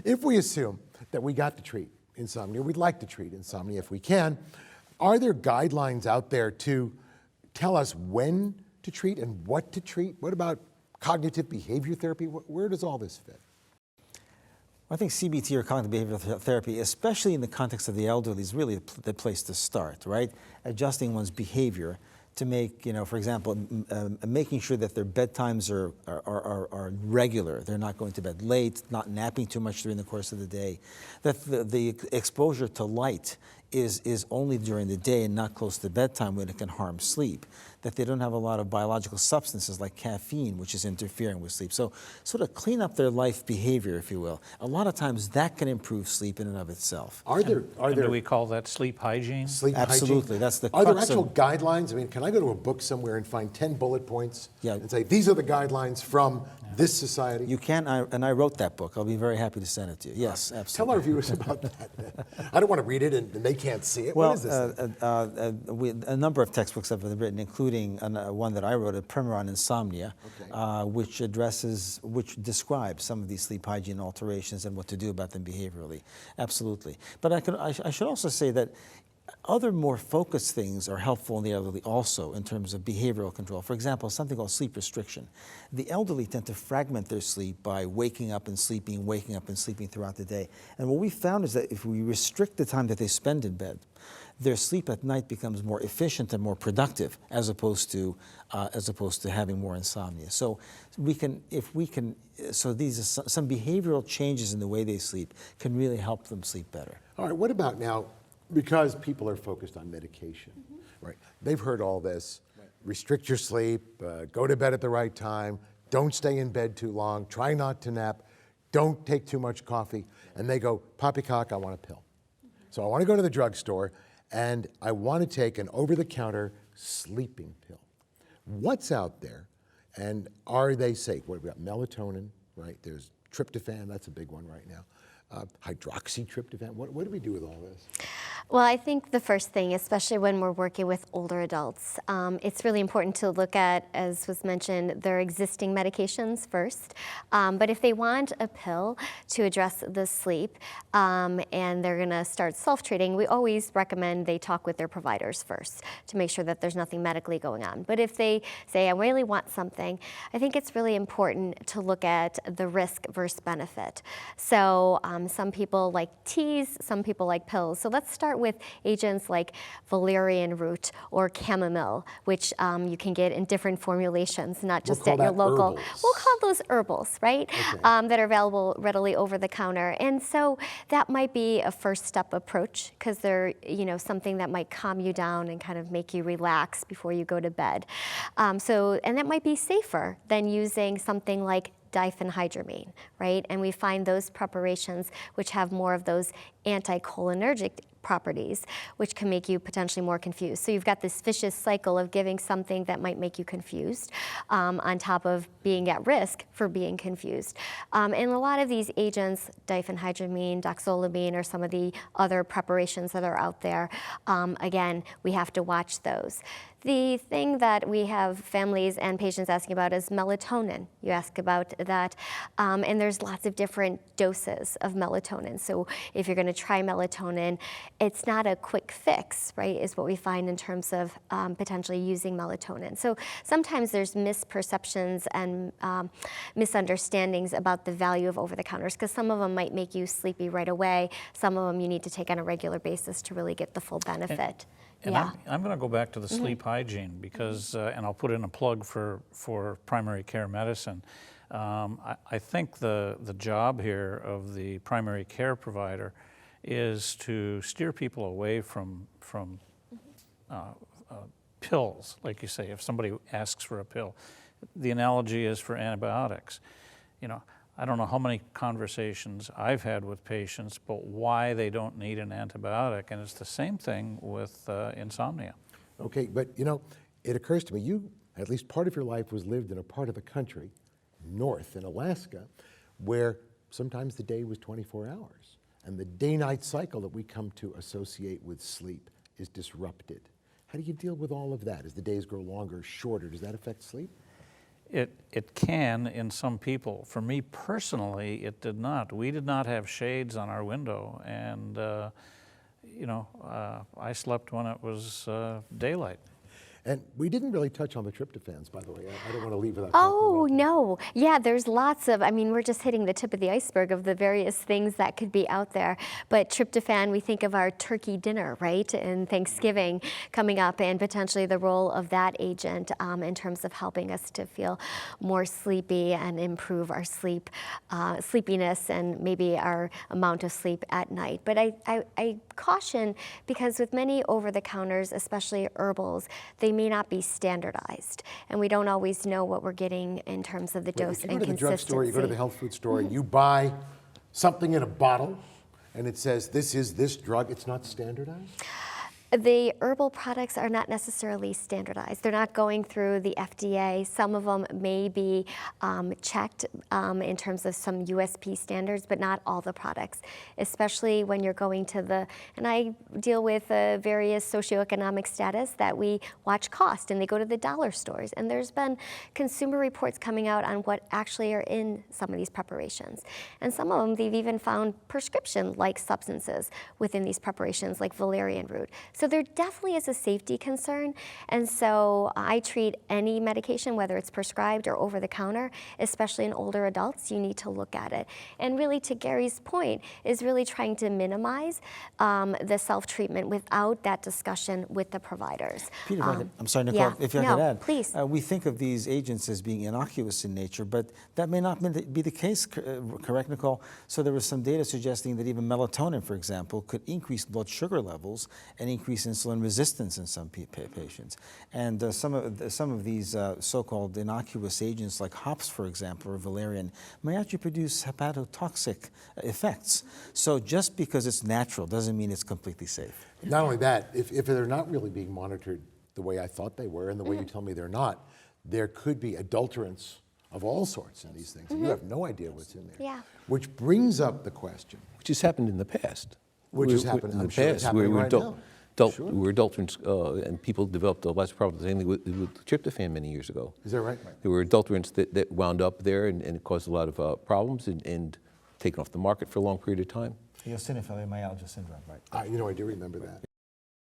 If we assume that we got to treat insomnia, we'd like to treat insomnia if we can, are there guidelines out there to tell us when to treat and what to treat? What about cognitive behavior therapy? Where does all this fit? I think CBT or cognitive behavioral therapy, especially in the context of the elderly, is really the place to start, right? Adjusting one's behavior to make, for example, making sure that their bedtimes are regular. They're not going to bed late, not napping too much during the course of the day. That the exposure to light is only during the day and not close to bedtime when it can harm sleep. That they don't have a lot of biological substances like caffeine, which is interfering with sleep. So sort of clean up their life behavior, if you will. A lot of times that can improve sleep in and of itself. Do we call that sleep hygiene? Sleep Absolutely, hygiene? that's the Are there crux actual of, guidelines? I mean, can I go to a book somewhere and find 10 bullet points Yeah. and say, these are the guidelines from this society? You can, and I wrote that book. I'll be very happy to send it to you. Yes, absolutely. Tell our viewers about that. I don't want to read it and they can't see it. Well, what is this? a number of textbooks have been written, including one that I wrote, a primer on insomnia, which describes some of these sleep hygiene alterations and what to do about them behaviorally. Absolutely. But I should also say that other more focused things are helpful in the elderly also in terms of behavioral control. For example, something called sleep restriction. The elderly tend to fragment their sleep by waking up and sleeping throughout the day. And what we found is that if we restrict the time that they spend in bed, their sleep at night becomes more efficient and more productive as opposed to having more insomnia. So so these are some behavioral changes in the way they sleep can really help them sleep better. All right, what about now, because people are focused on medication, right? They've heard all this, restrict your sleep, go to bed at the right time, don't stay in bed too long, try not to nap, don't take too much coffee, and they go, poppycock, I want a pill. So I want to go to the drugstore and I want to take an over-the-counter sleeping pill. What's out there and are they safe? What, we've got melatonin, right? There's tryptophan, that's a big one right now. Hydroxytryptophan, what do we do with all this? Well, I think the first thing, especially when we're working with older adults, it's really important to look at, as was mentioned, their existing medications first. But if they want a pill to address the sleep and they're going to start self-treating, we always recommend they talk with their providers first to make sure that there's nothing medically going on. But if they say, I really want something, I think it's really important to look at the risk versus benefit. So some people like teas, some people like pills. So let's start with agents like valerian root or chamomile, which you can get in different formulations, not just at your local. Herbals. We'll call those herbals, right? Okay. That are available readily over the counter. And so that might be a first step approach because they're, something that might calm you down and kind of make you relax before you go to bed. And that might be safer than using something like diphenhydramine, right? And we find those preparations which have more of those anticholinergic properties, which can make you potentially more confused. So you've got this vicious cycle of giving something that might make you confused on top of being at risk for being confused. And a lot of these agents, diphenhydramine, doxolamine, or some of the other preparations that are out there, again, we have to watch those. The thing that we have families and patients asking about is melatonin. You ask about that, and there's lots of different doses of melatonin. So if you're going to try melatonin, it's not a quick fix, right, is what we find in terms of potentially using melatonin. So sometimes there's misperceptions and misunderstandings about the value of over-the-counters because some of them might make you sleepy right away. Some of them you need to take on a regular basis to really get the full benefit. And yeah. I'm going to go back to the sleep hygiene because, and I'll put in a plug for primary care medicine. I think the job here of the primary care provider is to steer people away from pills, like you say. If somebody asks for a pill, the analogy is for antibiotics. I don't know how many conversations I've had with patients about why they don't need an antibiotic, and it's the same thing with insomnia. Okay, but it occurs to me, you, at least part of your life was lived in a part of the country, north in Alaska, where sometimes the day was 24 hours. And the day-night cycle that we come to associate with sleep is disrupted. How do you deal with all of that? As the days grow longer, shorter, does that affect sleep? It can in some people. For me personally, it did not. We did not have shades on our window, and I slept when it was daylight. And we didn't really touch on the tryptophans, by the way. I don't want to leave without Oh, talking about no. Yeah, there's lots of, I mean, we're just hitting the tip of the iceberg of the various things that could be out there. But tryptophan, we think of our turkey dinner, right? And Thanksgiving coming up, and potentially the role of that agent in terms of helping us to feel more sleepy and improve our sleepiness and maybe our amount of sleep at night. But I caution, because with many over-the-counters, especially herbals, they may not be standardized, and we don't always know what we're getting in terms of the dose and If you go to the consistency. drugstore, you go to the health food store, you buy something in a bottle, and it says, this is this drug, it's not standardized? The herbal products are not necessarily standardized. They're not going through the FDA. Some of them may be checked in terms of some USP standards, but not all the products, especially when you're going to and I deal with various socioeconomic status that we watch cost, and they go to the dollar stores. And there's been consumer reports coming out on what actually are in some of these preparations. And some of them, they've even found prescription-like substances within these preparations, like valerian root. So there definitely is a safety concern, and so I treat any medication, whether it's prescribed or over the counter, especially in older adults, you need to look at it. And really, to Gary's point, is really trying to minimize the self-treatment without that discussion with the providers. Peter, I'm sorry, Nicole, yeah, if I no, could add. please. We think of these agents as being innocuous in nature, but that may not be the case, correct, Nicole? So there was some data suggesting that even melatonin, for example, could increase blood sugar levels and increase insulin resistance in some patients. And some of these so-called innocuous agents, like hops, for example, or valerian, may actually produce hepatotoxic effects. So just because it's natural doesn't mean it's completely safe. Not only that, if they're not really being monitored the way I thought they were, and the way you tell me they're not, there could be adulterants of all sorts in these things. And you have no idea what's in there. Yeah. Which brings up the question. Which has happened in the past. Which has happened, in I'm the sure it's past. We happening were right now. Sure. we were adulterants, and people developed lots of problems, mainly with tryptophan many years ago. Is that right? There were adulterants that wound up there and it caused a lot of problems and taken off the market for a long period of time. Eosinophilic myalgia syndrome, right? You know, I do remember that.